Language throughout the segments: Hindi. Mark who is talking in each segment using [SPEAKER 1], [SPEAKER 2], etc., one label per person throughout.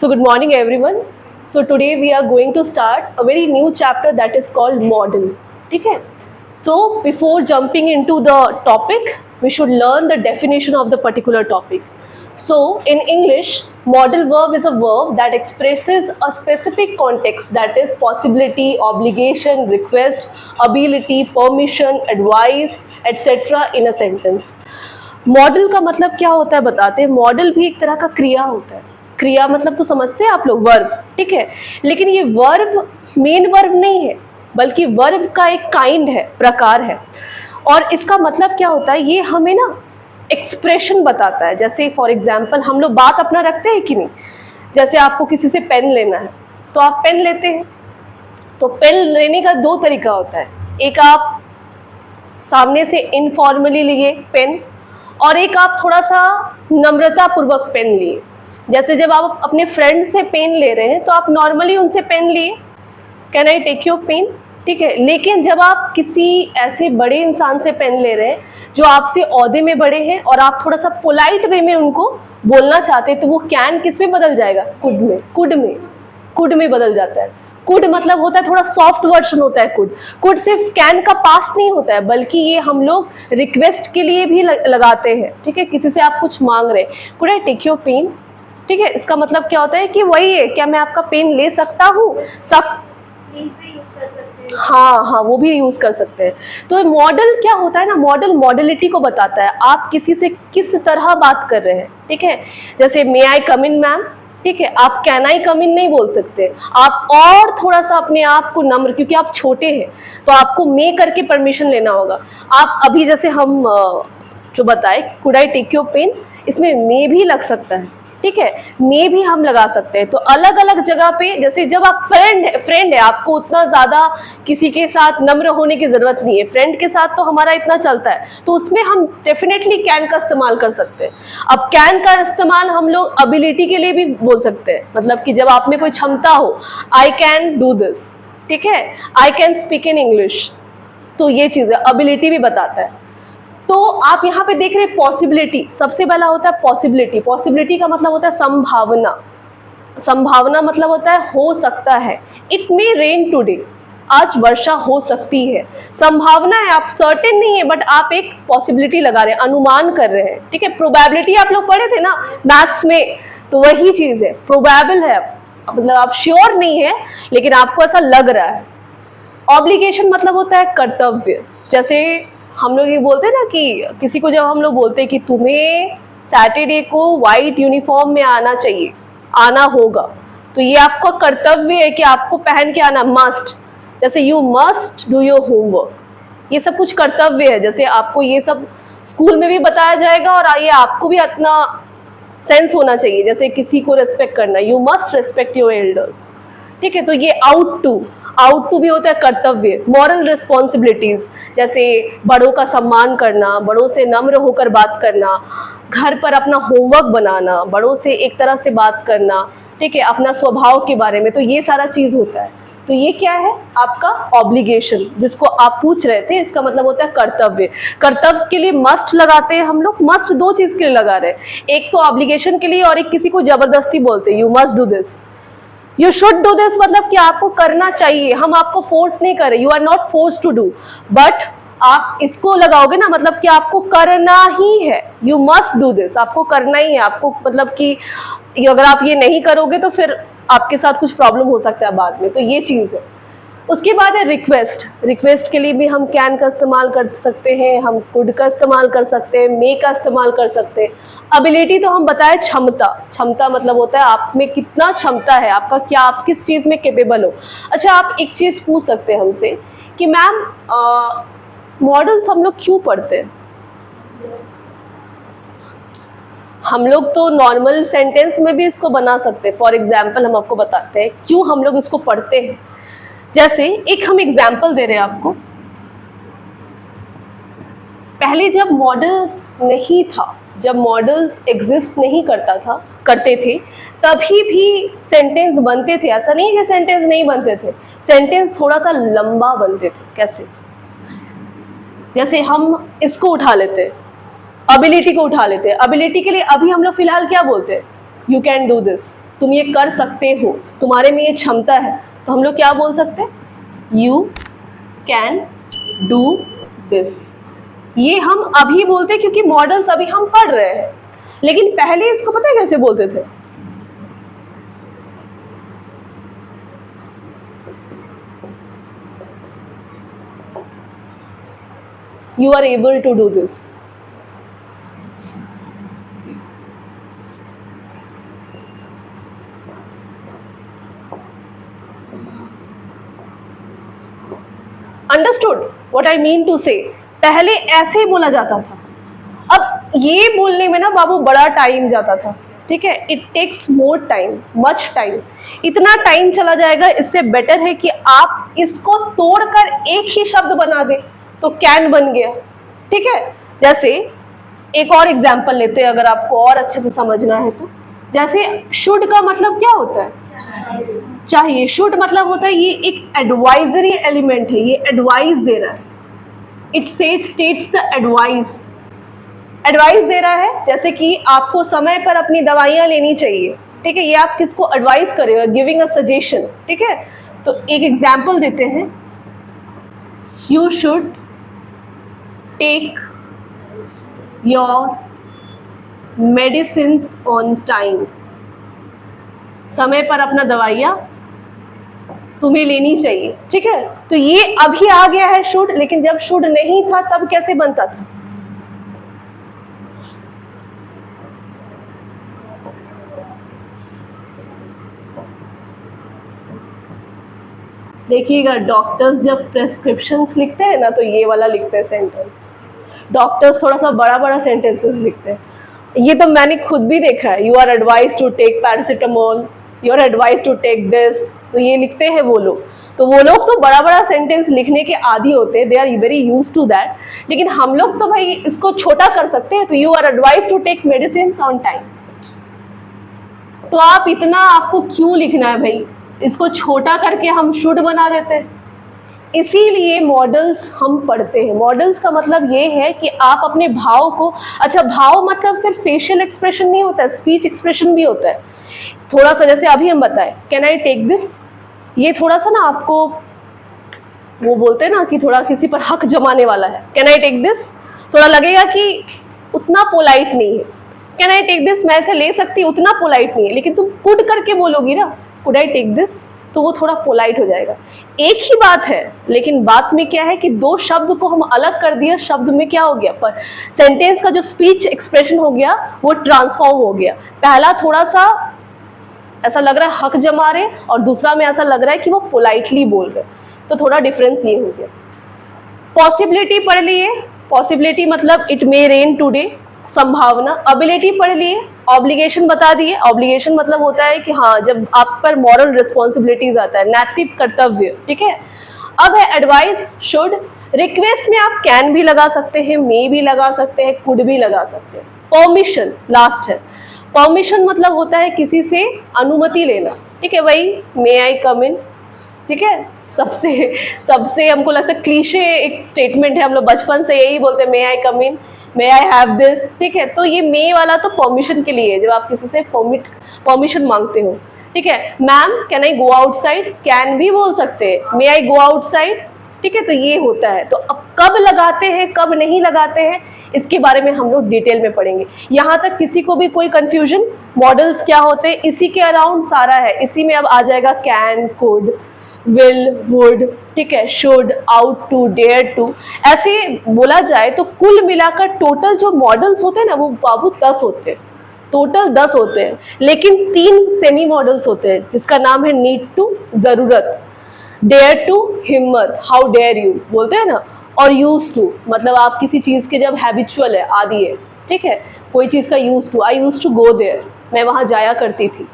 [SPEAKER 1] So good morning everyone. So today we are going to start a very new chapter that is called model. ठीक है? So before jumping into the topic, we should learn the definition of the particular topic. So in English, modal verb is a verb that expresses a specific context, that is possibility, obligation, request, ability, permission, advice, etc. in a sentence. Model का मतलब क्या होता है बताते हैं. मॉडल भी एक तरह का क्रिया होता है. क्रिया मतलब तो समझते हैं आप लोग, वर्ब. ठीक है, लेकिन ये वर्ब मेन वर्ब नहीं है, बल्कि वर्ब का एक काइंड है, प्रकार है. और इसका मतलब क्या होता है, ये हमें ना एक्सप्रेशन बताता है. जैसे फॉर एग्जाम्पल हम लोग बात अपना रखते हैं कि नहीं. जैसे आपको किसी से पेन लेना है तो आप पेन लेते हैं. तो पेन लेने का दो तरीका होता है. एक आप सामने से इनफॉर्मली लिए पेन, और एक आप थोड़ा सा नम्रता पूर्वक पेन लिए. जैसे जब आप अपने फ्रेंड से पेन ले रहे हैं तो आप नॉर्मली उनसे पेन लिए, can I take your pen. ठीक है, लेकिन जब आप किसी ऐसे बड़े इंसान से पेन ले रहे हैं जो आपसे ओहदे में बड़े हैं और आप थोड़ा सा पोलाइट वे में उनको बोलना चाहते हैं, तो वो कैन किस में बदल जाएगा, कुड में. कुड में बदल जाता है. कुड मतलब होता है थोड़ा सॉफ्ट वर्जन होता है. कुड सिर्फ कैन का पास्ट नहीं होता है, बल्कि ये हम लोग रिक्वेस्ट के लिए भी लगाते हैं. ठीक है, किसी से आप कुछ मांग रहे हैं, could I take your pen. ठीक है, इसका मतलब क्या होता है कि वही है, क्या मैं आपका पेन ले सकता हूँ. हाँ, वो भी यूज कर सकते हैं. तो मॉडल क्या होता है ना, मॉडल मॉडलिटी को बताता है. आप किसी से किस तरह बात कर रहे हैं. ठीक है, जैसे मे आई कम इन मैम. ठीक है, आप कैन आई कम इन नहीं बोल सकते. आप और थोड़ा सा अपने आप को नम्र, क्योंकि आप छोटे हैं तो आपको मे करके परमिशन लेना होगा. आप अभी जैसे हम जो बताए could I take your pen, इसमें मे भी लग सकता है. ठीक है, मे भी हम लगा सकते हैं. तो अलग अलग जगह पे, जैसे जब आप फ्रेंड है, आपको उतना ज़्यादा किसी के साथ नम्र होने की ज़रूरत नहीं है. फ्रेंड के साथ तो हमारा इतना चलता है, तो उसमें हम डेफिनेटली कैन का इस्तेमाल कर सकते हैं. अब कैन का इस्तेमाल हम लोग एबिलिटी के लिए भी बोल सकते हैं. मतलब कि जब आप में कोई क्षमता हो, आई कैन डू दिस. ठीक है, I can speak in English. तो ये चीज़ है, एबिलिटी भी बताता है. तो आप यहाँ पे देख रहे हैं पॉसिबिलिटी. सबसे पहला होता है पॉसिबिलिटी. पॉसिबिलिटी का मतलब होता है संभावना. संभावना मतलब होता है हो सकता है. इट मे रेन टुडे, आज वर्षा हो सकती है. संभावना है, आप सर्टेन नहीं है, बट आप एक पॉसिबिलिटी लगा रहे हैं, अनुमान कर रहे हैं. ठीक है, प्रोबेबिलिटी आप लोग पढ़े थे ना मैथ्स में, तो वही चीज है. प्रोबेबल है, मतलब आप श्योर नहीं है लेकिन आपको ऐसा लग रहा है. ऑब्लिगेशन मतलब होता है कर्तव्य. जैसे हम लोग ये बोलते हैं ना कि किसी को जब हम लोग बोलते हैं कि तुम्हें सैटरडे को वाइट यूनिफॉर्म में आना चाहिए, आना होगा, तो ये आपका कर्तव्य है कि आपको पहन के आना, मस्ट. जैसे you must do your homework, ये सब कुछ कर्तव्य है. जैसे आपको ये सब स्कूल में भी बताया जाएगा और ये आपको भी अपना सेंस होना चाहिए. जैसे किसी को रेस्पेक्ट करना, you must respect your elders. ठीक है, तो ये आउट टू भी होता है कर्तव्य. मॉरल रिस्पॉन्सिबिलिटीज, जैसे बड़ों का सम्मान करना, बड़ों से नम्र होकर बात करना, घर पर अपना होमवर्क बनाना, बड़ों से एक तरह से बात करना. ठीक है, अपना स्वभाव के बारे में. तो ये सारा चीज होता है. तो ये क्या है आपका ऑब्लिगेशन, जिसको आप पूछ रहे थे. इसका मतलब होता है कर्तव्य. कर्तव्य के लिए मस्ट लगाते हैं हम लोग. मस्ट दो चीज के लिए लगा रहे हैं, एक तो ऑब्लिगेशन के लिए और एक किसी को जबरदस्ती बोलते हैं, you must do this, you should do this. मतलब कि आपको करना चाहिए, हम आपको फोर्स नहीं कर रहे, you are not force to do, but आप इसको लगाओगे ना, मतलब कि आपको करना ही है. यू मस्ट डू दिस, आपको करना ही है. आपको मतलब कि अगर आप ये नहीं करोगे तो फिर आपके साथ कुछ प्रॉब्लम हो सकता है बाद में. तो ये चीज़ है. उसके बाद है रिक्वेस्ट. रिक्वेस्ट के लिए भी हम कैन का इस्तेमाल कर सकते हैं, हम कुड का इस्तेमाल कर सकते हैं, मे का इस्तेमाल कर सकते हैं. एबिलिटी तो हम बताएं क्षमता. क्षमता मतलब होता है आप में कितना क्षमता है, आपका क्या, आप किस चीज़ में कैपेबल हो. अच्छा, आप एक चीज़ पूछ सकते हैं हमसे कि मैम मॉडल्स हम लोग क्यों पढ़ते हैं. हम लोग तो नॉर्मल सेंटेंस में भी इसको बना सकते हैं. फॉर एग्जाम्पल हम आपको बताते हैं क्यों हम लोग इसको पढ़ते हैं. जैसे एक हम एग्जाम्पल दे रहे हैं आपको. पहले जब मॉडल्स नहीं था, जब मॉडल्स एग्जिस्ट नहीं करते थे, तभी भी सेंटेंस बनते थे. ऐसा नहीं है कि सेंटेंस नहीं बनते थे, सेंटेंस थोड़ा सा लंबा बनते थे. कैसे, जैसे हम इसको उठा लेते हैं, एबिलिटी को उठा लेते हैं. एबिलिटी के लिए अभी हम लोग फिलहाल क्या बोलते हैं, यू कैन डू दिस. तुम ये कर सकते हो, तुम्हारे में ये क्षमता है, तो हम लोग क्या बोल सकते हैं, यू कैन डू दिस। ये हम अभी बोलते हैं क्योंकि मॉडल्स अभी हम पढ़ रहे हैं, लेकिन पहले इसको पता है कैसे बोलते थे, you are able to do this। Understood what I mean to say. पहले ऐसे ही बोला जाता था, अब ये बोलने में ना बाबू बड़ा टाइम जाता था, ठीक है, it takes more time, much time, इतना टाइम चला जाएगा। इससे बेटर है कि आप इसको तोड़कर एक ही शब्द बना दें, तो कैन बन गया, ठीक है। जैसे एक और एग्जाम्पल लेते हैं अगर आपको और अच्छे से समझना है तो, जैसे शुड का मतलब क्या होता है, चाहिए। शुड मतलब होता है ये एक एडवाइजरी एलिमेंट है, ये एडवाइस दे रहा है, it states the advice, advice दे रहा है। जैसे कि आपको समय पर अपनी दवाइयाँ लेनी चाहिए, ठीक है, ये आप किसको एडवाइस कर रहे हो, गिविंग अ सजेशन, ठीक है। तो एक एग्जाम्पल देते हैं, you should take your medicines on time, समय पर अपना दवाइयाँ तुम्हें लेनी चाहिए, ठीक है। तो ये अभी आ गया है शुड, लेकिन जब शुड नहीं था तब कैसे बनता था, देखिएगा डॉक्टर्स जब प्रेस्क्रिप्शंस लिखते हैं ना तो ये वाला लिखते हैं सेंटेंस, डॉक्टर्स थोड़ा सा बड़ा बड़ा सेंटेंसेस लिखते हैं, ये तो मैंने खुद भी देखा है, you are advise to take paracetamol, you are advise to take this, तो ये लिखते हैं वो लोग। तो वो लोग तो बड़ा बड़ा सेंटेंस लिखने के आदी होते हैं, they are very use to that, लेकिन हम लोग तो भाई इसको छोटा कर सकते हैं, तो you are advise to take medicine on time. तो आप इतना आपको क्यों लिखना है भाई, इसको छोटा करके हम शुड बना देते हैं। इसीलिए मॉडल्स हम पढ़ते हैं। मॉडल्स का मतलब ये है कि आप अपने भाव को, अच्छा भाव मतलब सिर्फ फेशियल एक्सप्रेशन नहीं होता है, स्पीच एक्सप्रेशन भी होता है। थोड़ा सा जैसे अभी हम बताएं, कैन आई टेक दिस, ये थोड़ा सा ना आपको वो बोलते हैं ना कि थोड़ा किसी पर हक जमाने वाला है, कैन आई टेक दिस, थोड़ा लगेगा कि उतना पोलाइट नहीं है। कैन आई टेक दिस मैं ऐसे ले सकती हूँ, उतना पोलाइट नहीं है, लेकिन तुम कुड करके बोलोगी ना, कुड आई टेक दिस, तो वो थोड़ा पोलाइट हो जाएगा। एक ही बात है, लेकिन बात में क्या है कि दो शब्द को हम अलग कर दिया, शब्द में क्या हो गया, पर सेंटेंस का जो स्पीच एक्सप्रेशन हो गया वो ट्रांसफॉर्म हो गया। पहला थोड़ा सा ऐसा लग रहा है हक जमा रहे, और दूसरा में ऐसा लग रहा है कि वो पोलाइटली बोल रहे, तो थोड़ा डिफरेंस ये हो गया। पॉसिबिलिटी पढ़ लिए, पॉसिबिलिटी मतलब इट मे रेन टुडे, संभावना। एबिलिटी पढ़ लिए, ऑब्लिगेशन बता दिए, ऑब्लिगेशन मतलब होता है कि हाँ जब आप पर मॉरल रिस्पॉन्सिबिलिटीज आता है, नैतिक कर्तव्य, ठीक है। अब है एडवाइस, शुड। रिक्वेस्ट में आप कैन भी लगा सकते हैं, मे भी लगा सकते हैं, कुड भी लगा सकते हैं। परमिशन लास्ट है, परमिशन मतलब होता है किसी से अनुमति लेना, ठीक है भाई, मे आई कम इन, ठीक है। सबसे हमको लगता है क्लीशे एक स्टेटमेंट है, हम लोग बचपन से यही बोलते हैं, मे आई कम इन, मे आई हैव दिस, ठीक है। तो ये मे वाला तो परमिशन के लिए है, जब आप किसी से परमिशन मांगते हो, ठीक है। Ma'am can I go outside, can भी बोल सकते हैं, मे आई गो आउटसाइड, ठीक है। तो ये होता है। तो अब कब लगाते हैं कब नहीं लगाते हैं इसके बारे में हम लोग डिटेल में पढ़ेंगे। यहाँ तक किसी को भी कोई कंफ्यूजन, मॉडल्स क्या होते हैं इसी के अराउंड सारा है। इसी में अब आ जाएगा कैन, कुड, विल, वुड, ठीक है, should, ought to, dare to. ऐसे बोला जाए तो कुल मिलाकर टोटल जो मॉडल्स होते हैं ना वो बाबू 10 होते हैं, टोटल 10 होते हैं। लेकिन 3 सेमी मॉडल्स होते हैं जिसका नाम है नीड टू, जरूरत, डेयर टू, हिम्मत, हाउ डेयर यू बोलते हैं ना, और यूज टू मतलब आप किसी चीज़ के जब हैबिचुअल है, आदि है, ठीक है, कोई चीज़ का use to, I use to go there, मैं वहाँ जाया करती थी।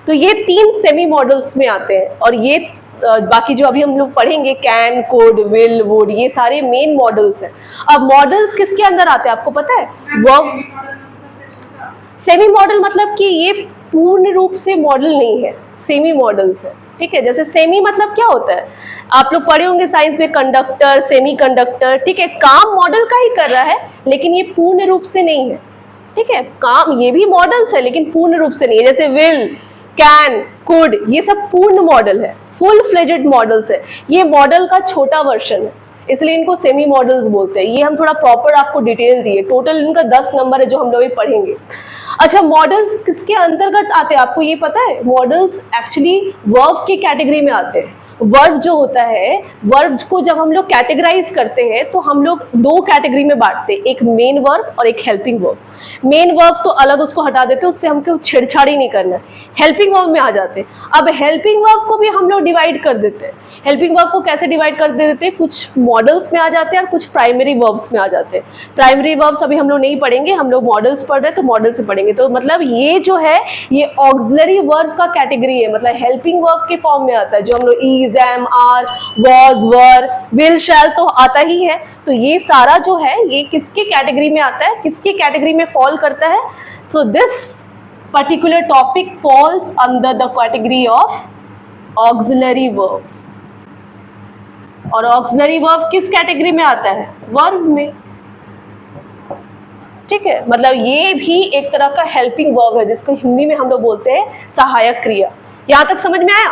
[SPEAKER 1] तो ये 3 सेमी मॉडल्स में आते हैं। और ये बाकी जो अभी हम लोग पढ़ेंगे कैन, कोड, विल, वुड, ये सारे मेन मॉडल्स हैं। अब मॉडल्स किसके अंदर आते हैं आपको पता है? वर्ब। सेमी मॉडल मतलब कि ये पूर्ण रूप से मॉडल नहीं है, सेमी मॉडल्स है, ठीक है। जैसे सेमी मतलब क्या होता है, आप लोग पढ़े होंगे साइंस में, कंडक्टर, सेमी कंडक्टर, ठीक है। काम मॉडल का ही कर रहा है लेकिन ये पूर्ण रूप से नहीं है, ठीक है। काम ये भी मॉडल्स है लेकिन पूर्ण रूप से नहीं है। जैसे विल, कैन, कुड, ये सब पूर्ण मॉडल है, फुल फ्लेजेड मॉडल्स है। ये मॉडल का छोटा वर्जन है, इसलिए इनको सेमी मॉडल्स बोलते हैं। ये हम थोड़ा प्रॉपर आपको डिटेल दिए, टोटल इनका 10 नंबर है जो हम लोग पढ़ेंगे। अच्छा, मॉडल्स किसके अंतर्गत आते हैं आपको ये पता है? मॉडल्स एक्चुअली वर्ब की कैटेगरी में आते हैं। वर्ब जो होता है, वर्ब को जब हम लोग कैटेगराइज करते हैं तो हम लोग दो कैटेगरी में बांटते हैं, एक मेन वर्ब और एक हेल्पिंग वर्ब। मेन वर्ब तो अलग, उसको हटा देते हैं, उससे हमको छेड़छाड़ी नहीं करना है। हेल्पिंग वर्ब में आ जाते हैं। अब हेल्पिंग वर्ब को भी हम लोग डिवाइड कर देते हैं। हेल्पिंग वर्ब को कैसे डिवाइड कर देते हैं? कुछ मॉडल्स में आ जाते हैं और कुछ प्राइमरी वर्ब्स में आ जाते हैं। प्राइमरी वर्ब्स अभी हम लोग नहीं पढ़ेंगे, हम लोग मॉडल्स पढ़ रहे हैं तो मॉडल्स में पढ़ेंगे। तो मतलब ये जो है ये ऑक्सिलरी वर्ब का कैटेगरी है, मतलब हेल्पिंग वर्ब के फॉर्म में आता है, जो हम लोग is, am, are, was, were, will, shall तो आता ही है। तो ये सारा जो है ये किसके कैटेगरी में आता है, किसके कैटेगरी में फॉल करता है? So this particular topic falls under the category of auxiliary verbs. और ऑक्सिलरी वर्ब किस कैटेगरी में आता है? वर्ब में। ठीक है, मतलब ये भी एक तरह का हेल्पिंग वर्ब है, जिसको हिंदी में हम लोग बोलते हैं सहायक क्रिया। यहां तक समझ में आया?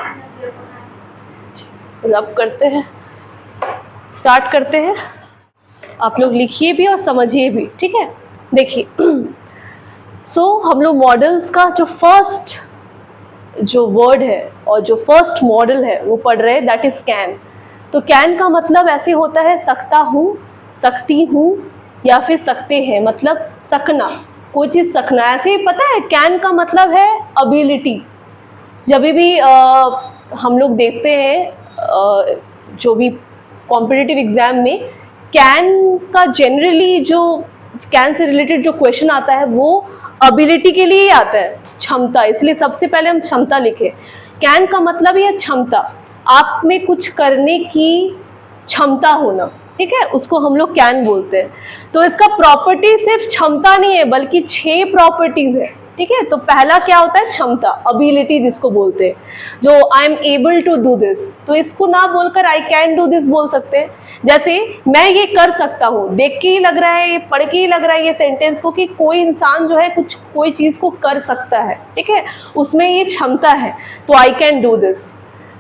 [SPEAKER 1] अब करते हैं, स्टार्ट करते हैं। आप लोग लिखिए भी और समझिए भी, ठीक है। देखिए हम लोग मॉडल्स का जो फर्स्ट जो वर्ड है और जो फर्स्ट मॉडल है वो पढ़ रहे हैं, दैट इज कैन। तो कैन का मतलब ऐसे होता है सकता हूँ, सकती हूँ या फिर सकते हैं, मतलब सकना, कोई चीज़ सकना। ऐसे ही पता है कैन का मतलब है अबिलिटी। जब भी हम लोग देखते हैं जो भी कॉम्पिटिटिव एग्जाम में कैन का जनरली जो कैन से रिलेटेड जो क्वेश्चन आता है वो अबिलिटी के लिए ही आता है, क्षमता। इसलिए सबसे पहले हम क्षमता लिखे। कैन का मतलब ये क्षमता, आप में कुछ करने की क्षमता होना, ठीक है, उसको हम लोग कैन बोलते हैं। तो इसका प्रॉपर्टी सिर्फ क्षमता नहीं है बल्कि 6 प्रॉपर्टीज है, ठीक है। तो पहला क्या होता है? क्षमता, अबिलिटी जिसको बोलते हैं, जो I am able to do this. तो इसको ना बोलकर आई कैन डू दिस बोल सकते हैं। जैसे मैं ये कर सकता हूँ, देख के ही लग रहा है, पढ़ के ही लग रहा है ये सेंटेंस को कि कोई इंसान जो है कुछ कोई चीज़ को कर सकता है, ठीक है, उसमें ये क्षमता है, तो I can do this.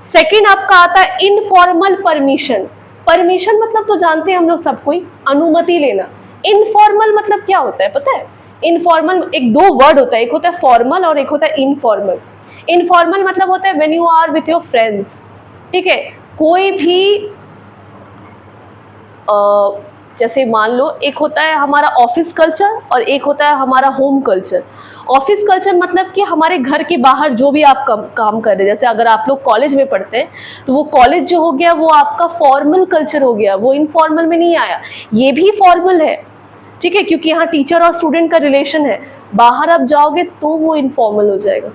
[SPEAKER 1] Second आपका आता है इनफॉर्मल परमिशन। परमिशन मतलब तो जानते हैं हम लोग सब कोई, अनुमति लेना। इनफॉर्मल मतलब क्या होता है पता है? इनफॉर्मल एक दो वर्ड होता है, एक होता है फॉर्मल और एक होता है इनफॉर्मल। इनफॉर्मल मतलब होता है when you are with your friends, ठीक है। कोई भी जैसे मान लो एक होता है हमारा ऑफिस कल्चर और एक होता है हमारा होम कल्चर। ऑफिस कल्चर मतलब कि हमारे घर के बाहर जो भी आप काम कर रहे हैं, जैसे अगर आप लोग कॉलेज में पढ़ते हैं तो वो कॉलेज जो हो गया वो आपका फॉर्मल कल्चर हो गया, वो इनफॉर्मल में नहीं आया। ये भी फॉर्मल है, ठीक है, क्योंकि यहाँ टीचर और स्टूडेंट का रिलेशन है। बाहर आप जाओगे तो वो इनफॉर्मल हो जाएगा,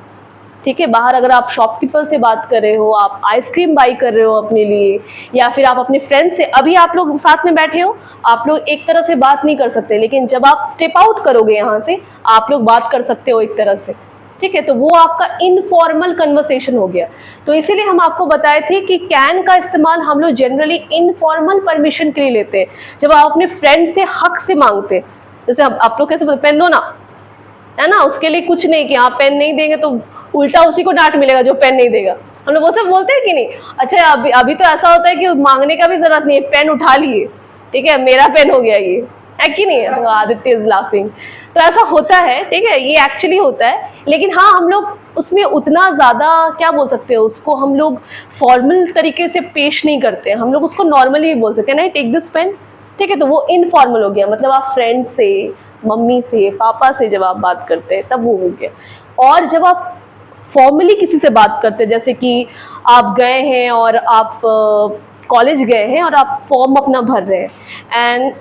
[SPEAKER 1] ठीक है। बाहर अगर आप शॉपकीपर से बात कर रहे हो, आप आइसक्रीम बाई कर रहे हो अपने लिए, या फिर आप अपने फ्रेंड से, अभी आप लोग साथ में बैठे हो, आप लोग एक तरह से बात नहीं कर सकते, लेकिन जब आप स्टेप आउट करोगे यहाँ से आप लोग बात कर सकते हो एक तरह से, ठीक है। तो वो आपका इनफॉर्मल कन्वर्सेशन हो गया। तो इसीलिए हम आपको बताए थे कि कैन का इस्तेमाल हम लोग जनरली इनफॉर्मल परमिशन के लिए लेते हैं, जब आप अपने फ्रेंड से हक से मांगते। जैसे आप लोग कैसे बोलते, पेन दो ना, है ना, उसके लिए कुछ नहीं कि आप पेन नहीं देंगे तो उल्टा उसी को डांट मिलेगा जो पेन नहीं देगा। हम लोग वो सब बोलते हैं कि नहीं? अच्छा, अभी तो ऐसा होता है कि मांगने का भी जरूरत नहीं है, पेन उठा लिए, ठीक है, मेरा पेन हो गया, ये है कि नहीं है? Aditya is laughing. तो ऐसा होता है, ठीक है, ये एक्चुअली होता है। लेकिन हाँ, हम लोग उसमें उतना ज़्यादा क्या बोल सकते हैं, उसको हम लोग फॉर्मल तरीके से पेश नहीं करते हैं, हम लोग उसको नॉर्मली बोल सकते हैं, ना टेक दिस पेन, ठीक है। तो वो इनफॉर्मल हो गया, मतलब आप फ्रेंड से, मम्मी से, पापा से जब आप बात करते हैं तब वो हो गया। और जब आप फॉर्मली किसी से बात करते हैं, जैसे कि आप गए हैं और आप कॉलेज गए हैं और आप फॉर्म अपना भर रहे हैं, एंड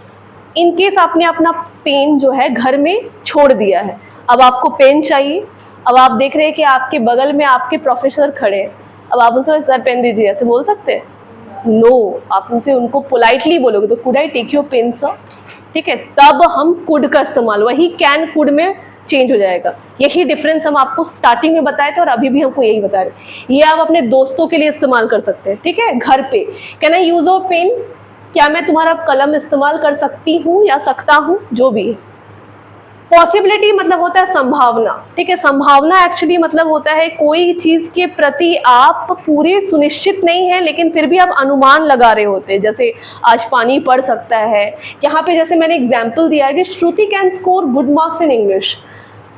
[SPEAKER 1] इन केस आपने अपना पेन जो है घर में छोड़ दिया है, अब आपको पेन चाहिए, अब आप देख रहे हैं कि आपके बगल में आपके प्रोफेसर खड़े हैं, अब आप उनसे सर पेन दीजिए ऐसे बोल सकते हैं? नो, आप उनसे उनको पोलाइटली बोलोगे तो could I take your pen sir, ठीक है। तब हम कुड का इस्तेमाल, वही कैन कुड में चेंज हो जाएगा। यही डिफरेंस हम आपको स्टार्टिंग में बताए थे और अभी भी हमको यही बता रहे हैं। ये आप अपने दोस्तों के लिए इस्तेमाल कर सकते हैं, ठीक है। घर पे can I use your pen, क्या मैं तुम्हारा कलम इस्तेमाल कर सकती हूँ या सकता हूँ, जो भी है, पॉसिबिलिटी मतलब होता है संभावना, ठीक है। संभावना एक्चुअली मतलब होता है कोई चीज के प्रति आप पूरे सुनिश्चित नहीं है लेकिन फिर भी आप अनुमान लगा रहे होते हैं, जैसे आज पानी पड़ सकता है। यहाँ पे जैसे मैंने एग्जाम्पल दिया है कि Shruti can score good marks in English,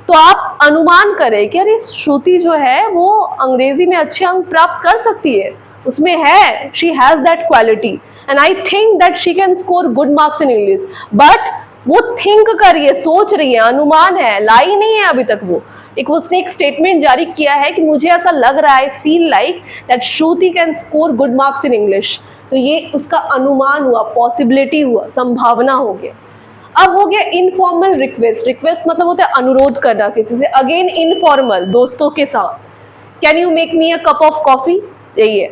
[SPEAKER 1] तो आप अनुमान करें कि अरे श्रुति जो है वो अंग्रेजी में अच्छे अंक प्राप्त कर सकती है, उसमें है, she has that quality and I think that she can score good marks in English. But वो थिंक कर रही है, सोच रही है, अनुमान है, लाई नहीं है अभी तक वो। एक उसने एक स्टेटमेंट जारी किया है कि मुझे ऐसा लग रहा है, feel like that Shruti can score good marks in English, तो ये उसका अनुमान हुआ, पॉसिबिलिटी हुआ, संभावना हो गया। अब हो गया इनफॉर्मल रिक्वेस्ट। रिक्वेस्ट मतलब होता है अनुरोध करना किसी से, अगेन इनफॉर्मल, दोस्तों के साथ। Can you make me a cup of coffee, यही है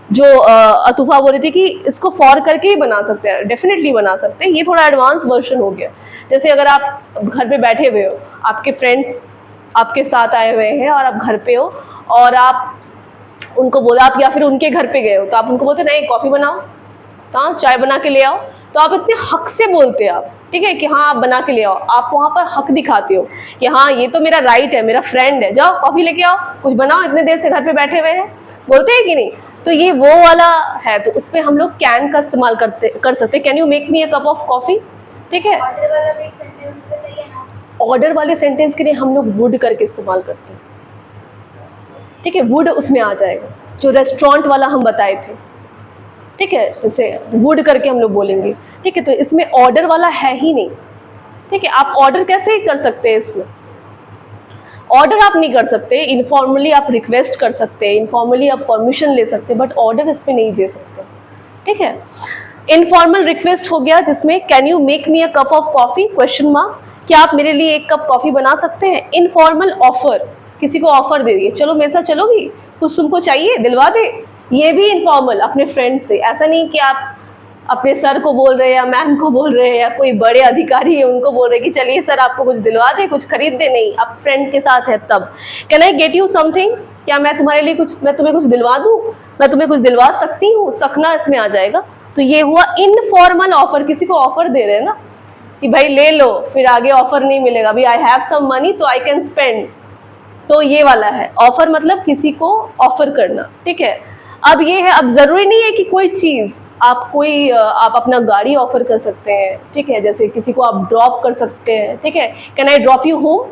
[SPEAKER 1] जो अतुफा बोल रही थी कि इसको फॉर करके ही बना सकते हैं, डेफिनेटली बना सकते हैं। ये थोड़ा एडवांस वर्जन हो गया। जैसे अगर आप घर पे बैठे हुए हो, आपके फ्रेंड्स आपके साथ आए हुए हैं और आप घर पे हो और आप उनको बोला, आप या फिर उनके घर पे गए हो तो आप उनको बोलते नहीं कॉफ़ी बनाओ, हाँ चाय बना के ले आओ, तो आप इतने हक से बोलते हो आप, ठीक है, कि हाँ आप बना के ले आओ। आप वहाँ पर हक दिखाते हो कि हाँ ये तो मेरा राइट है, मेरा फ्रेंड है, जाओ कॉफ़ी लेके आओ, कुछ बनाओ, इतने देर से घर पे बैठे हुए हैं, बोलते हैं कि नहीं। तो ये वो वाला है, तो उसमें हम लोग कैन का इस्तेमाल कर सकते हैं। Can you make me a cup of coffee, ठीक है। ऑर्डर वाले सेंटेंस के लिए हम लोग वुड करके इस्तेमाल करते हैं, ठीक है, वुड उसमें आ जाएगा, जो रेस्टोरेंट वाला हम बताए थे, ठीक है, जैसे वुड करके हम लोग बोलेंगे, ठीक है। तो इसमें ऑर्डर वाला है ही नहीं, ठीक है। आप ऑर्डर कैसे ही कर सकते हैं, इसमें ऑर्डर आप नहीं कर सकते। इनफॉर्मली आप रिक्वेस्ट कर सकते हैं, इनफॉर्मली आप परमिशन ले सकते हैं, बट ऑर्डर इसमें नहीं दे सकते, ठीक है। इनफॉर्मल रिक्वेस्ट हो गया जिसमें can you make me a cup of coffee, question mark, क्या आप मेरे लिए एक कप कॉफ़ी बना सकते हैं। इनफॉर्मल ऑफर, किसी को ऑफर दे दिए, चलो मेरे साथ चलोगी, कुछ तुमको चाहिए दिलवा दे, ये भी इनफॉर्मल अपने फ्रेंड से। ऐसा नहीं कि आप अपने सर को बोल रहे हैं या मैम को बोल रहे हैं या कोई बड़े अधिकारी है उनको बोल रहे हैं कि चलिए सर आपको कुछ दिलवा दे, कुछ खरीद दे, नहीं, आप फ्रेंड के साथ है तब। Can I get you something, क्या मैं तुम्हारे लिए कुछ, मैं तुम्हें कुछ दिलवा दूँ, मैं तुम्हें कुछ दिलवा सकती हूँ, सकना इसमें आ जाएगा। तो ये हुआ इनफॉर्मल ऑफर, किसी को ऑफर दे रहे हैं ना कि भाई ले लो, फिर आगे ऑफर नहीं मिलेगा, अभी आई हैव सम मनी तो आई कैन स्पेंड, तो ये वाला है ऑफर, मतलब किसी को ऑफर करना, ठीक है। अब ये है, अब जरूरी नहीं है कि कोई चीज़ आप अपना गाड़ी ऑफर कर सकते हैं, ठीक है, जैसे किसी को आप ड्रॉप कर सकते हैं, ठीक है, can I drop you home,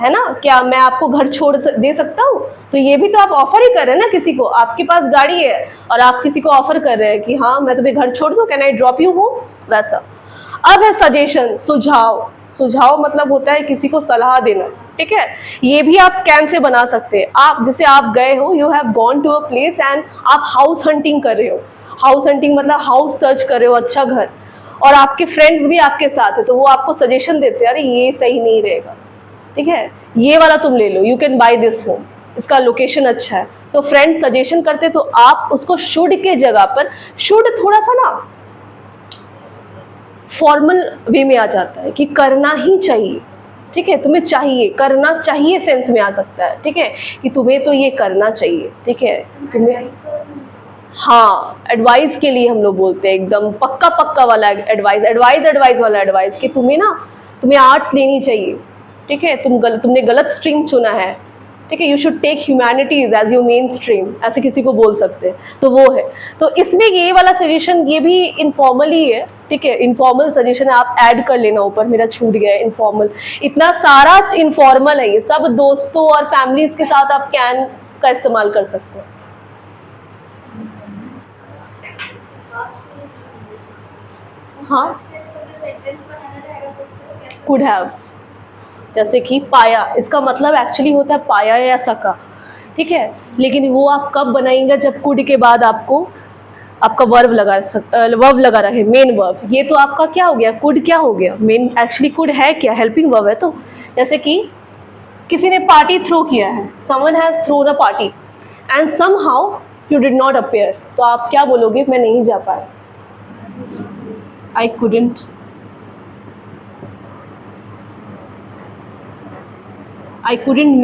[SPEAKER 1] है ना, क्या मैं आपको घर छोड़ दे सकता हूँ, तो ये भी तो आप ऑफर ही कर रहे हैं ना किसी को, आपके पास गाड़ी है और आप किसी को ऑफर कर रहे हैं कि हाँ मैं तुम्हें घर छोड़ दूँ, can I drop you home, वैसा। अब है सजेशन, सुझाव। सुझाव मतलब होता है किसी को सलाह देना, ठीक है, ये भी आप कैन से बना सकते हैं। आप जैसे आप गए हो, you have gone to a place and आप हाउस हंटिंग कर रहे हो, हाउस हंटिंग मतलब हाउस सर्च कर रहे हो, अच्छा घर, और आपके फ्रेंड्स भी आपके साथ है, तो वो आपको सजेशन देते हैं, अरे ये सही नहीं रहेगा, ठीक है, ये वाला तुम ले लो, you can buy this home, इसका लोकेशन अच्छा है, तो फ्रेंड्स सजेशन करते, तो आप उसको शुड के जगह पर, शुड थोड़ा सा ना फॉर्मल वे में आ जाता है कि करना ही चाहिए, ठीक है, तुम्हें चाहिए, करना चाहिए सेंस में आ सकता है, ठीक है, कि तुम्हें तो ये करना चाहिए, ठीक है, तुम्हें, हाँ, एडवाइस के लिए हम लोग बोलते हैं, एकदम पक्का पक्का वाला एडवाइस वाला एडवाइस, कि तुम्हें आर्ट्स लेनी चाहिए, ठीक है, तुमने गलत स्ट्रीम चुना है, ठीक है, you should take humanities as your main stream, ऐसे किसी को बोल सकते हैं, तो वो है। तो इसमें ये वाला सजेशन, ये भी इनफॉर्मल ही है, ठीक है, इनफॉर्मल सजेशन है, आप ऐड कर लेना ऊपर, मेरा छूट गया है इनफॉर्मल, इतना सारा इनफॉर्मल है, ये सब दोस्तों और फैमिलीज के साथ आप कैन का इस्तेमाल कर सकते हैं। हाँ, कुड हैव, जैसे कि पाया, इसका मतलब एक्चुअली होता है पाया या सका, ठीक है, लेकिन वो आप कब बनाएंगे, जब कुड के बाद आपका वर्ब लगा रहे, मेन वर्ब। ये तो आपका क्या हो गया, कुड क्या हो गया, मेन, एक्चुअली कुड है क्या, हेल्पिंग वर्ब है। तो जैसे कि किसी ने पार्टी थ्रो किया है, someone has thrown a party and somehow you did not appear, तो आप क्या बोलोगे, मैं नहीं जा पाया, I couldn't. I couldn't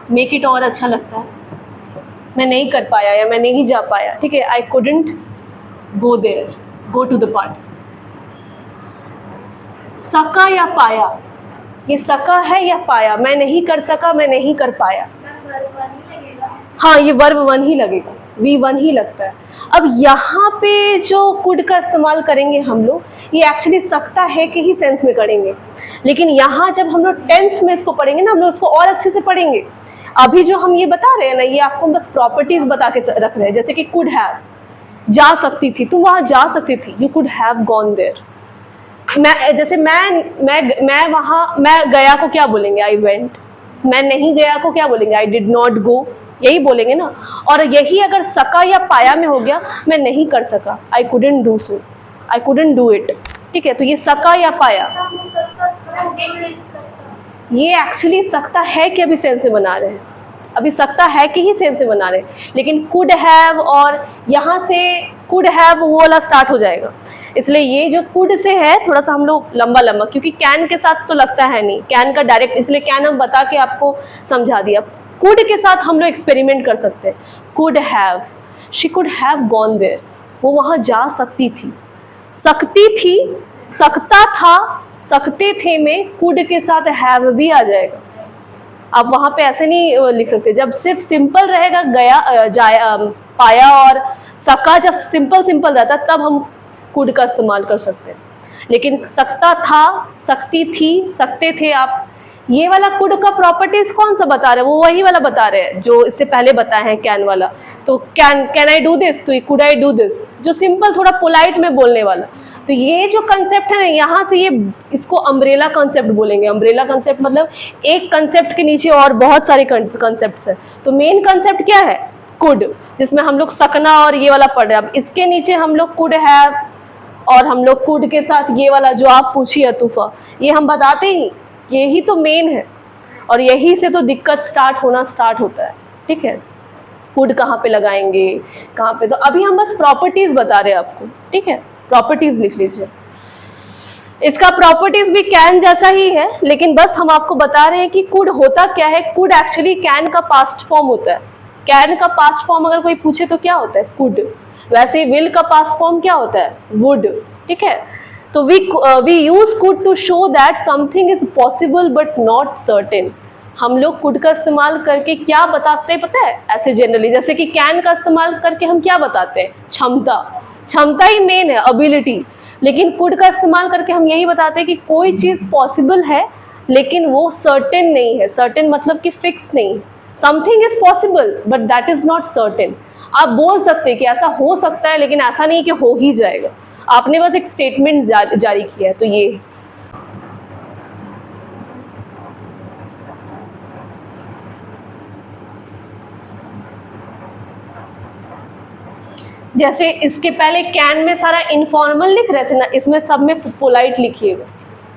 [SPEAKER 1] make it और अच्छा लगता है, मैं नहीं कर पाया या मैं नहीं जा पाया, ठीक है, I couldn't go there, go to the party. सका या पाया, ये सका है या पाया, मैं नहीं कर सका, मैं नहीं कर पाया। हाँ, ये वर्ब वन ही लगेगा, V1 ही लगता है। अब यहाँ पे जो कुड का इस्तेमाल करेंगे हम लोग, ये एक्चुअली सकता है कि ही सेंस में करेंगे, लेकिन यहाँ जब हम लोग टेंस में इसको पढ़ेंगे ना, हम लोग इसको और अच्छे से पढ़ेंगे। अभी जो हम ये बता रहे हैं ना, ये आपको बस प्रॉपर्टीज बता के रख रहे हैं। जैसे कि कुड हैव, जा सकती थी, तुम वहाँ जा सकती थी, you could have gone there. मैं वहाँ, मैं गया को क्या बोलेंगे, आई वेंट। मैं नहीं गया को क्या बोलेंगे, आई डिड नॉट गो, यही बोलेंगे ना। और यही अगर सका या पाया में हो गया, मैं नहीं कर सका, I couldn't do so, I couldn't do it. ठीक है, तो ये सका या पाया, ये एक्चुअली सकता है कि अभी सेंस में बना रहे हैं, अभी सकता है कि ही सेंस में बना रहे हैं। लेकिन कुड हैव और यहाँ से कुड हैव वो वाला स्टार्ट हो जाएगा, इसलिए ये जो कुड से है थोड़ा सा हम लोग लंबा लंबा, क्योंकि कैन के साथ तो लगता है नहीं, कैन का डायरेक्ट, इसलिए कैन हम बता के आपको समझा दिया। कुड के साथ हम लोग एक्सपेरिमेंट कर सकते हैं। Could have, she could have gone there, वो वहाँ जा सकती थी। सकती थी, सकता था, सकते थे में कुड के साथ हैव भी आ जाएगा। आप वहाँ पे ऐसे नहीं लिख सकते। जब सिर्फ सिंपल रहेगा गया, जाया, पाया और सका, जब सिंपल सिंपल रहता तब हम कुड का इस्तेमाल कर सकते हैं। लेकिन सकता था, सकती थी, सकते थे, आप ये वाला कुड का प्रॉपर्टीज कौन सा बता रहे हैं, वो वही वाला बता रहे हैं जो इससे पहले बताए हैं, कैन वाला। तो कैन आई डू दिस, तो कुड आई डू दिस, जो सिंपल थोड़ा पोलाइट में बोलने वाला। तो ये जो कंसेप्ट है ना, यहाँ से ये इसको अम्ब्रेला कंसेप्ट बोलेंगे। अम्ब्रेला कंसेप्ट मतलब एक कंसेप्ट के नीचे और बहुत सारे कंसेप्ट हैं। तो मेन कंसेप्ट क्या है, कुड, जिसमें हम लोग सकना और ये वाला पढ़ रहे हैं। अब इसके नीचे हम लोग कुड हैव, और हम लोग कुड के साथ ये वाला जो आप पूछिए तूफा, ये हम बताते ही, यही तो मेन है, और यही से तो दिक्कत स्टार्ट होता है। ठीक है, कुड कहाँ पे लगाएंगे, कहाँ पे, तो अभी हम बस प्रॉपर्टीज बता रहे हैं आपको। ठीक है, प्रॉपर्टीज लिख लीजिए। इसका प्रॉपर्टीज भी कैन जैसा ही है, लेकिन बस हम आपको बता रहे हैं कि कुड होता क्या है। कुड एक्चुअली कैन का पास्ट फॉर्म होता है। कैन का पास्ट फॉर्म अगर कोई पूछे तो क्या होता है, कुड। वैसे विल का पास्ट फॉर्म क्या होता है, वुड। ठीक है, तो we use could to show that something is possible but not certain. हम लोग कुड का इस्तेमाल करके क्या बताते हैं पता है, ऐसे जनरली, जैसे कि कैन का इस्तेमाल करके हम क्या बताते हैं, क्षमता। क्षमता ही मेन है, एबिलिटी। लेकिन कुड का इस्तेमाल करके हम यही बताते हैं कि कोई चीज़ पॉसिबल है लेकिन वो सर्टेन नहीं है। सर्टेन मतलब कि फिक्स नहीं। Something is possible but that is not certain. आप बोल सकते हैं कि ऐसा हो सकता है, लेकिन ऐसा नहीं कि हो ही जाएगा। आपने बस एक स्टेटमेंट जारी किया है। तो ये जैसे इसके पहले कैन में सारा इनफॉर्मल लिख रहे थे ना, इसमें सब में पोलाइट लिखिएगा,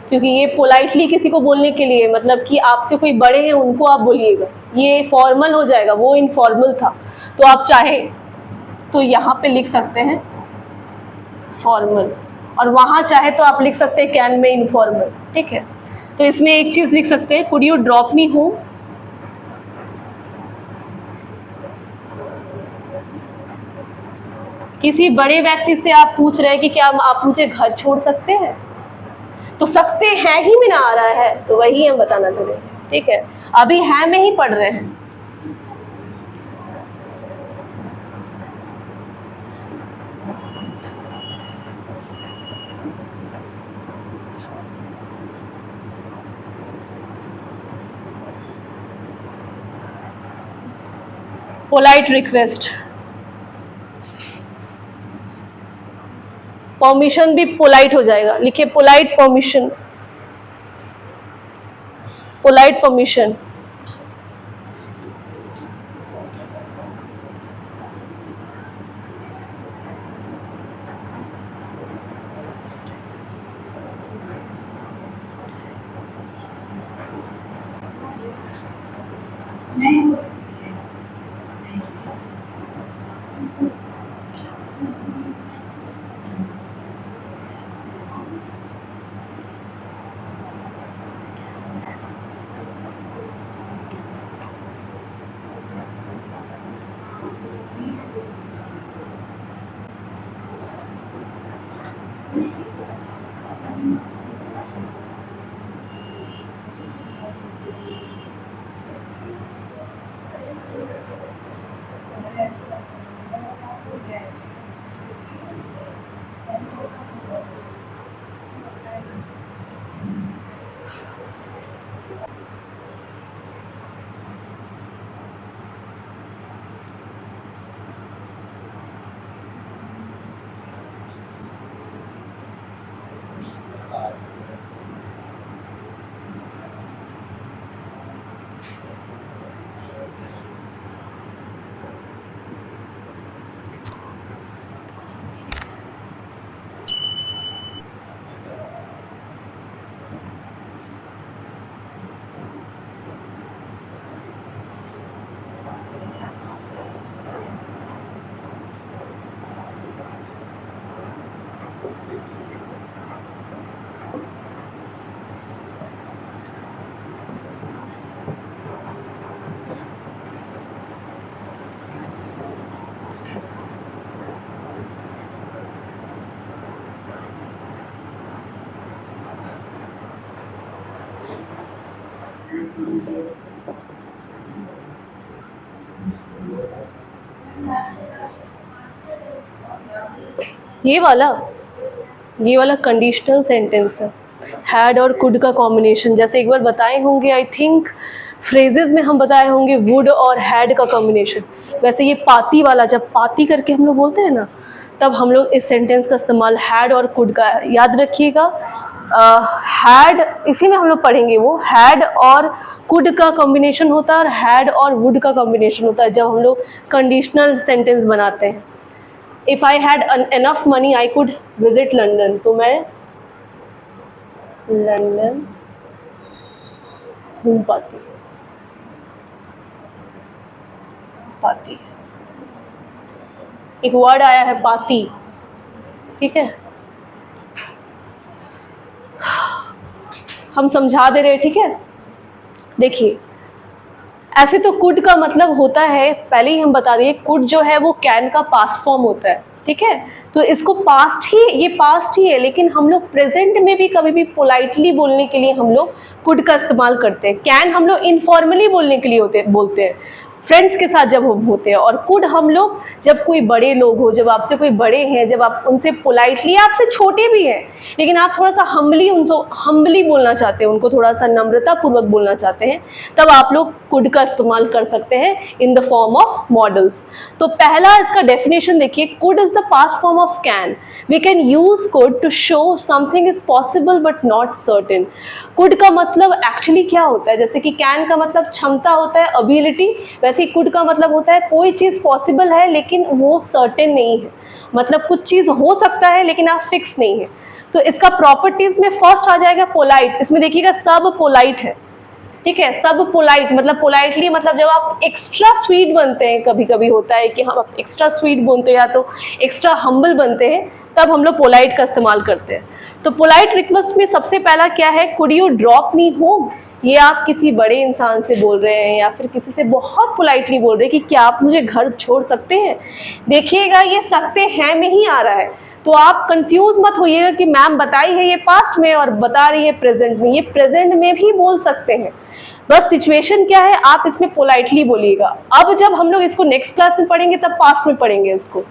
[SPEAKER 1] क्योंकि ये पोलाइटली किसी को बोलने के लिए, मतलब कि आपसे कोई बड़े हैं उनको आप बोलिएगा, ये फॉर्मल हो जाएगा, वो इनफॉर्मल था। तो आप चाहे तो यहाँ पे लिख सकते हैं फॉर्मल, और वहाँ चाहे तो आप लिख सकते हैं कैन में इनफॉर्मल। ठीक है, तो इसमें एक चीज़ लिख सकते हैं, could you drop me home. किसी बड़े व्यक्ति से आप पूछ रहे हैं कि क्या आप मुझे घर छोड़ सकते हैं, तो सकते हैं ही में ना आ रहा है, तो वही हम बताना चाह रहे हैं। ठीक है, अभी है में ही पढ़ रहे हैं। पोलाइट रिक्वेस्ट, परमिशन भी पोलाइट हो जाएगा। लिखिए पोलाइट परमिशन, पोलाइट परमिशन। ये वाला कंडीशनल सेंटेंस है, हैड और कुड का कॉम्बिनेशन। जैसे एक बार बताए होंगे, आई थिंक फ्रेजेस में हम बताए होंगे वुड और हैड का कॉम्बिनेशन। वैसे ये पाती वाला, जब पाती करके हम लोग बोलते हैं ना, तब हम लोग इस सेंटेंस का इस्तेमाल हैड और कुड का, याद रखिएगा। हैड इसी में हम लोग पढ़ेंगे, वो हैड और कुड का कॉम्बिनेशन होता है और हैड और वुड का कॉम्बिनेशन होता है जब हम लोग कंडीशनल सेंटेंस बनाते हैं। If I had enough money I could visit London, तो मैं लंदन घूम पाती। एक वर्ड आया है पाती, ठीक है, हम समझा दे रहे, ठीक है। देखिए, ऐसे तो कुड का मतलब होता है, पहले ही हम बता दिए, कुड जो है वो कैन का पास्ट फॉर्म होता है, ठीक है। तो इसको ये पास्ट ही है, लेकिन हम लोग प्रेजेंट में भी कभी भी पोलाइटली बोलने के लिए हम लोग कुड का इस्तेमाल करते हैं। कैन हम लोग इनफॉर्मली बोलने के लिए बोलते हैं, फ्रेंड्स के साथ जब हम होते हैं। और कुड हम लोग जब कोई बड़े लोग हो, जब आपसे कोई बड़े हैं, जब आप उनसे पोलाइटली, आपसे छोटे भी हैं लेकिन आप थोड़ा सा हम्बली बोलना चाहते हैं, उनको थोड़ा सा नम्रता पूर्वक बोलना चाहते हैं, तब आप लोग कुड का इस्तेमाल कर सकते हैं in the form of models. तो पहला इसका डेफिनेशन देखिए, could is the past form of can. We can use could to show something is possible but not certain. Could का मतलब एक्चुअली क्या होता है, जैसे कि कैन का मतलब क्षमता होता है, अबिलिटी, वैसे कुड का मतलब होता है कोई चीज़ पॉसिबल है लेकिन वो सर्टेन नहीं है, मतलब कुछ चीज़ हो सकता है लेकिन आप फिक्स नहीं है। तो इसका प्रॉपर्टीज में फर्स्ट आ जाएगा पोलाइट। इसमें देखिएगा सब पोलाइट है, ठीक है, सब पोलाइट मतलब पोलाइटली, मतलब जब आप एक्स्ट्रा स्वीट बनते हैं, कभी कभी होता है कि हम एक्स्ट्रा स्वीट बनते हैं या तो एक्स्ट्रा हम्बल बनते हैं, तब हम लोग पोलाइट का इस्तेमाल करते हैं। तो पोलाइट रिक्वेस्ट में सबसे पहला क्या है, could you drop me home. ये आप किसी बड़े इंसान से बोल रहे हैं या फिर किसी से बहुत पोलाइटली बोल रहे हैं कि क्या आप मुझे घर छोड़ सकते हैं। देखिएगा ये सकते हैं में ही आ रहा है, तो आप कंफ्यूज मत होइएगा कि मैम बताई है ये पास्ट में और बता रही है प्रेजेंट में। ये प्रेजेंट में भी बोल सकते हैं, बस सिचुएशन क्या है आप इसमें पोलाइटली बोलिएगा। अब जब हम लोग इसको नेक्स्ट क्लास में पढ़ेंगे तब पास्ट में पढ़ेंगे इसको।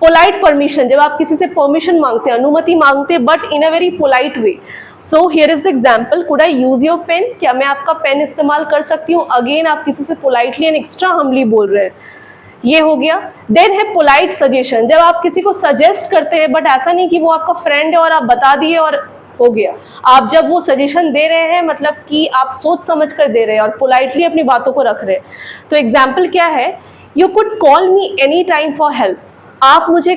[SPEAKER 1] पोलाइट परमिशन, जब आप किसी से परमिशन मांगते हैं, अनुमति मांगते हैं, but in a very polite way. So here is the example, could I use your pen, क्या मैं आपका पेन इस्तेमाल कर सकती हूँ। अगेन आप किसी से पोलाइटली एंड एक्स्ट्रा हम्बली बोल रहे हैं, ये हो गया। देन है पोलाइट सजेशन, जब आप किसी को सजेस्ट करते हैं, बट ऐसा नहीं कि वो आपका फ्रेंड है और आप बता दिए और हो गया। आप जब वो सजेशन दे रहे हैं मतलब कि आप सोच समझ कर दे रहे हैं और पोलाइटली अपनी बातों को रख रहे हैं। तो एग्जाम्पल क्या है, you could call me any time for help. आप मुझे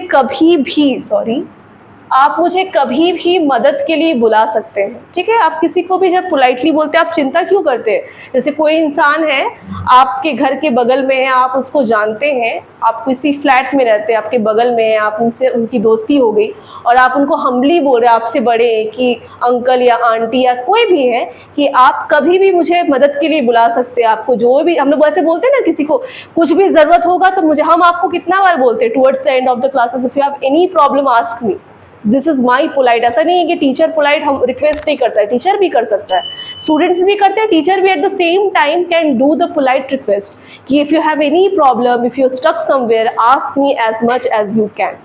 [SPEAKER 1] कभी भी मदद के लिए बुला सकते हैं, ठीक है। आप किसी को भी जब पोलाइटली बोलते हैं, आप चिंता क्यों करते हैं। जैसे कोई इंसान है आपके घर के बगल में है, आप उसको जानते हैं, आप किसी फ्लैट में रहते हैं, आपके बगल में है, आप उनसे उनकी दोस्ती हो गई और आप उनको हम्बली बोल रहे हैं, आपसे बड़े हैं कि अंकल या आंटी या कोई भी है, कि आप कभी भी मुझे मदद के लिए बुला सकते हैं। आपको जो भी, हम लोग वैसे बोलते हैं ना, किसी को कुछ भी ज़रूरत होगा तो मुझे, हम आपको कितना बार बोलते हैं towards the end of the classes, if you have any problem ask me, this is my polite. ऐसा नहीं है कि टीचर पोलाइट हम रिक्वेस्ट नहीं करता है, टीचर भी कर सकता है, स्टूडेंट्स भी करते हैं, टीचर भी at the same time can do the polite request कि if you have any problem, if you stuck somewhere, ask me as much as you can.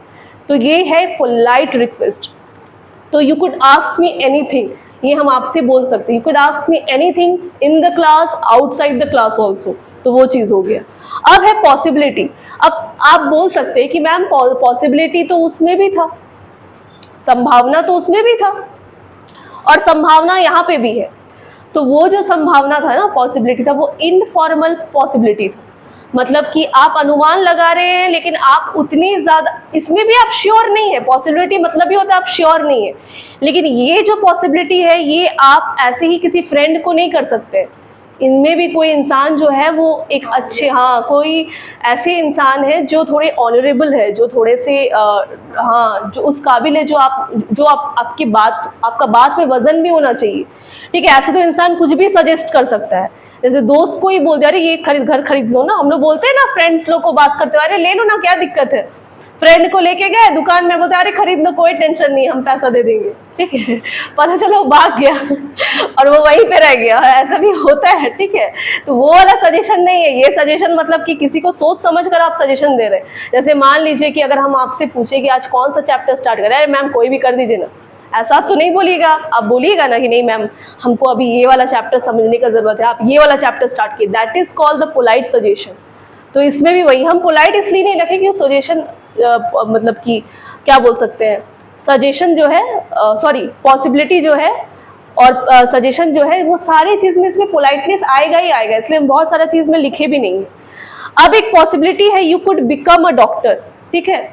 [SPEAKER 1] तो ये है पोलाइट रिक्वेस्ट। तो you could ask me anything, ये हम आपसे बोल सकते हैं, you could ask me anything in the class, outside the class also. तो वो चीज़ हो गया। अब है पॉसिबिलिटी। अब आप बोल सकते हैं कि मैम पॉसिबिलिटी तो उसमें भी था, संभावना तो उसमें भी था, और संभावना यहाँ पे भी है। तो वो जो संभावना था ना, पॉसिबिलिटी था, वो इनफॉर्मल पॉसिबिलिटी था। मतलब कि आप अनुमान लगा रहे हैं, लेकिन आप उतनी ज़्यादा, इसमें भी आप श्योर नहीं है। पॉसिबिलिटी मतलब भी होता है आप श्योर नहीं है, लेकिन ये जो पॉसिबिलिटी है ये आप ऐसे ही किसी फ्रेंड को नहीं कर सकते। इनमें भी कोई इंसान जो है वो एक अच्छे, हाँ, कोई ऐसे इंसान है जो थोड़े ऑनरेबल है, जो थोड़े से हाँ, जो उस काबिल है, जो आपकी बात, आपका बात में वजन भी होना चाहिए। ठीक है, ऐसे तो इंसान कुछ भी सजेस्ट कर सकता है। जैसे दोस्त को ही बोल दिया, अरे ये घर खरीद लो ना, हम लोग बोलते हैं ना फ्रेंड्स लोग को बात करते हुए, अरे ले लो ना, क्या दिक्कत है। फ्रेंड को लेके गए दुकान में, बोलते अरे खरीद लो, कोई टेंशन नहीं, हम पैसा दे देंगे। ठीक है, पता चला वो भाग गया और वो वहीं पे रह गया। ऐसा भी होता है। ठीक है, तो वो वाला सजेशन नहीं है। ये सजेशन मतलब कि किसी को सोच समझ कर आप सजेशन दे रहे हैं। जैसे मान लीजिए कि अगर हम आपसे पूछे कि आज कौन सा चैप्टर स्टार्ट करें, अरे मैम कोई भी कर दीजिए ना, ऐसा तो नहीं बोलिएगा। आप बोलिएगा ना कि नहीं मैम, हमको अभी ये वाला चैप्टर समझने का जरूरत है, आप ये वाला चैप्टर स्टार्ट कीजिए। That is called the polite suggestion. तो इसमें भी वही, हम पोलाइट इसलिए नहीं रखें कि सजेशन मतलब कि क्या बोल सकते हैं, सजेशन जो है, सॉरी, पॉसिबिलिटी जो है और सजेशन जो है, वो सारी चीज़ में इसमें पोलाइटनेस आएगा ही आएगा, इसलिए हम बहुत सारा चीज़ में लिखे भी नहीं है। अब एक पॉसिबिलिटी है, you could become a doctor. ठीक है,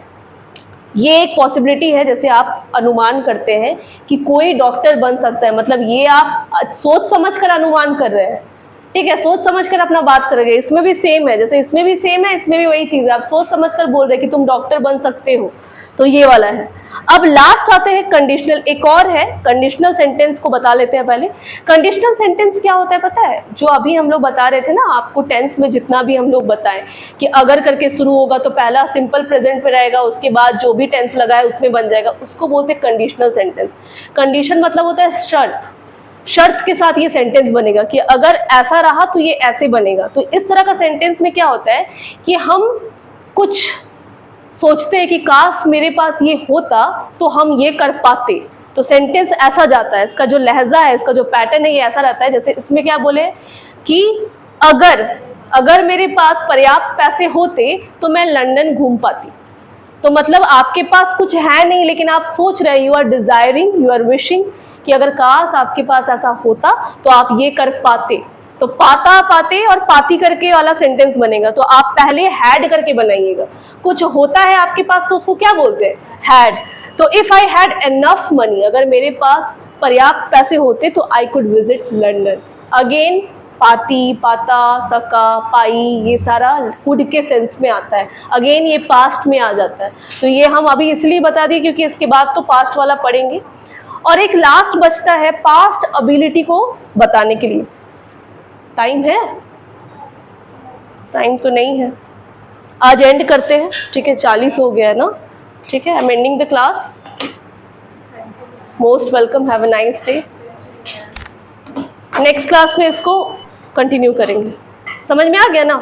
[SPEAKER 1] ये एक पॉसिबिलिटी है। जैसे आप अनुमान करते हैं कि कोई डॉक्टर बन सकता है, मतलब ये आप सोच समझ कर अनुमान कर रहे हैं। ठीक है, सोच समझ कर अपना बात करेंगे। इसमें भी सेम है, जैसे इसमें भी सेम है, इसमें भी वही चीज़ है, आप सोच समझ कर बोल रहे हैं कि तुम डॉक्टर बन सकते हो। तो ये वाला है। अब लास्ट आते हैं कंडीशनल। एक और है कंडीशनल सेंटेंस, को बता लेते हैं पहले। कंडीशनल सेंटेंस क्या होता है पता है? जो अभी हम लोग बता रहे थे ना, आपको टेंस में जितना भी हम लोग बताएं कि अगर करके शुरू होगा तो पहला सिंपल प्रेजेंट पे रहेगा, उसके बाद जो भी टेंस लगा है उसमें बन जाएगा, उसको बोलते हैं कंडीशनल सेंटेंस। कंडीशन मतलब होता है शर्त। शर्त के साथ ये सेंटेंस बनेगा कि अगर ऐसा रहा तो ये ऐसे बनेगा। तो इस तरह का सेंटेंस में क्या होता है कि हम कुछ सोचते हैं कि काश मेरे पास ये होता तो हम ये कर पाते, तो सेंटेंस ऐसा जाता है। इसका जो लहजा है, इसका जो पैटर्न है, ये ऐसा रहता है। जैसे इसमें क्या बोले कि अगर मेरे पास पर्याप्त पैसे होते तो मैं लंदन घूम पाती। तो मतलब आपके पास कुछ है नहीं, लेकिन आप सोच रहे, you are desiring, you are wishing कि अगर काश आपके पास ऐसा होता तो आप ये कर पाते। तो पाता, पाते और पाती करके वाला सेंटेंस बनेगा। तो आप पहले हैड करके बनाइएगा। कुछ होता है आपके पास तो उसको क्या बोलते हैं? हैड। तो if I had enough money, अगर मेरे पास पर्याप्त पैसे होते तो I could visit London. Again पाती, पाता, सका, पाई, ये सारा कुड के सेंस में आता है। अगेन ये पास्ट में आ जाता है। तो ये हम अभी इसलिए बता दिए क्योंकि इसके बाद तो पास्ट वाला पढ़ेंगे। और एक लास्ट बचता है पास्ट एबिलिटी को बताने के लिए। टाइम है? टाइम तो नहीं है, आज एंड करते हैं। ठीक है, 40 हो गया है ना। ठीक है, I am ending the class. Most welcome, have a nice day. Next class में इसको कंटिन्यू करेंगे। समझ में आ गया ना?